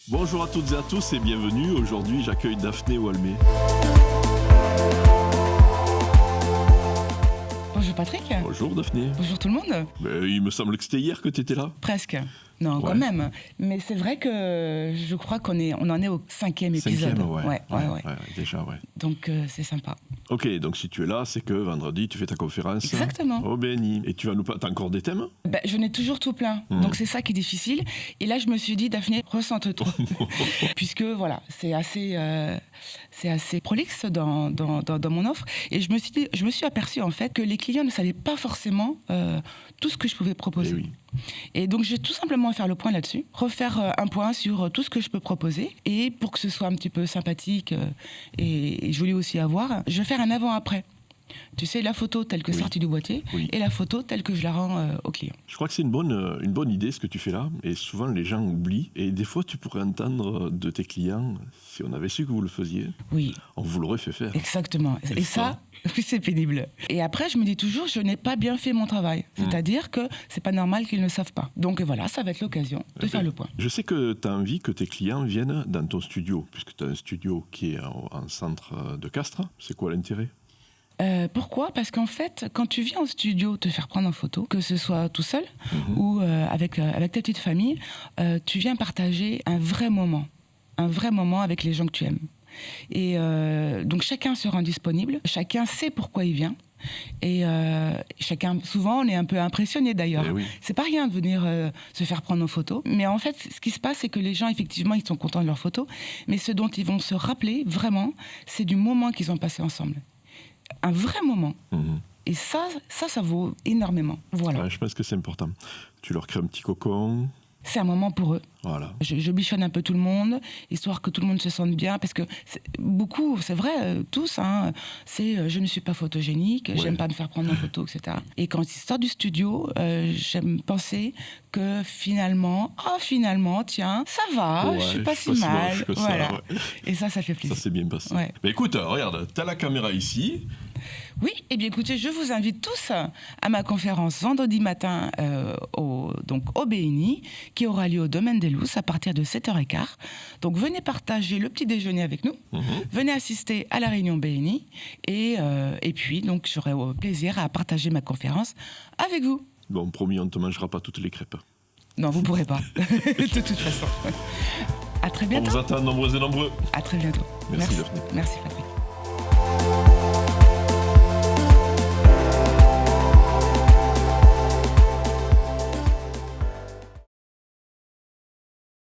Bonjour à toutes et à tous et bienvenue. Aujourd'hui, j'accueille Daphné Walmet. Bonjour Patrick. Bonjour Daphné. Bonjour tout le monde. Il me semble que c'était hier que tu étais là. Presque. Non, Ouais. quand même. Mais c'est vrai que je crois qu'on en est au 5e épisode. Ouais, Ouais. déjà, ouais. Donc c'est sympa. Ok, donc si tu es là, c'est que vendredi, tu fais ta conférence. Exactement. Au BNI. Et tu vas nous parler. T'as encore des thèmes? Je n'ai toujours tout plein. Donc c'est ça qui est difficile. Et là, je me suis dit, Daphné, ressente-toi. Puisque voilà, c'est assez prolixe dans mon offre. Et je me suis aperçue en fait que les clients ne savaient pas forcément tout ce que je pouvais proposer. Eh oui. Et donc, je vais tout simplement faire le point là-dessus, refaire un point sur tout ce que je peux proposer. Et pour que ce soit un petit peu sympathique et joli aussi à voir, je vais faire un avant-après. Tu sais, la photo telle que sortie du boîtier et la photo telle que je la rends au client. Je crois que c'est une bonne idée ce que tu fais là. Et souvent, les gens oublient. Et des fois, tu pourrais entendre de tes clients, si on avait su que vous le faisiez, Oui, on vous l'aurait fait faire. exactement. Et ça, c'est pénible. Et après, je me dis toujours, je n'ai pas bien fait mon travail. C'est-à-dire que c'est pas normal qu'ils ne savent pas. Donc voilà, ça va être l'occasion de faire le point. Je sais que tu as envie que tes clients viennent dans ton studio, puisque tu as un studio qui est en centre de Castres. C'est quoi l'intérêt ? Pourquoi ? Parce qu'en fait, quand tu viens au studio te faire prendre en photo, que ce soit tout seul ou avec ta petite famille, tu viens partager un vrai moment avec les gens que tu aimes. Et donc chacun se rend disponible, chacun sait pourquoi il vient. Et souvent on est un peu impressionné d'ailleurs. Eh oui. C'est pas rien de venir se faire prendre en photo, mais en fait ce qui se passe c'est que les gens effectivement ils sont contents de leurs photos, mais ce dont ils vont se rappeler vraiment c'est du moment qu'ils ont passé ensemble. Un vrai moment. Et ça vaut énormément. Voilà. Ouais, je pense que c'est important. Tu leur crées un petit cocon. C'est un moment pour eux. Voilà. Je bichonne un peu tout le monde, histoire que tout le monde se sente bien, parce que beaucoup, c'est vrai, tous, je ne suis pas photogénique, j'aime pas me faire prendre en photo, etc. Et quand ils sortent du studio, j'aime penser que finalement, tiens, ça va, je suis pas si mal. Voilà. Et ça fait plaisir. Ça s'est bien passé. Ouais. Mais écoute, regarde, t'as la caméra ici. Oui, et bien écoutez, je vous invite tous à ma conférence vendredi matin au BNI, qui aura lieu au Domaine des Lousses à partir de 7h15. Donc venez partager le petit déjeuner avec nous, venez assister à la réunion BNI, et puis donc j'aurai plaisir à partager ma conférence avec vous. Bon, promis, on ne te mangera pas toutes les crêpes. Non, vous ne pourrez pas, de toute façon. À très bientôt. On vous attend nombreux et nombreux. À très bientôt. Merci Daphné. Merci Patrick.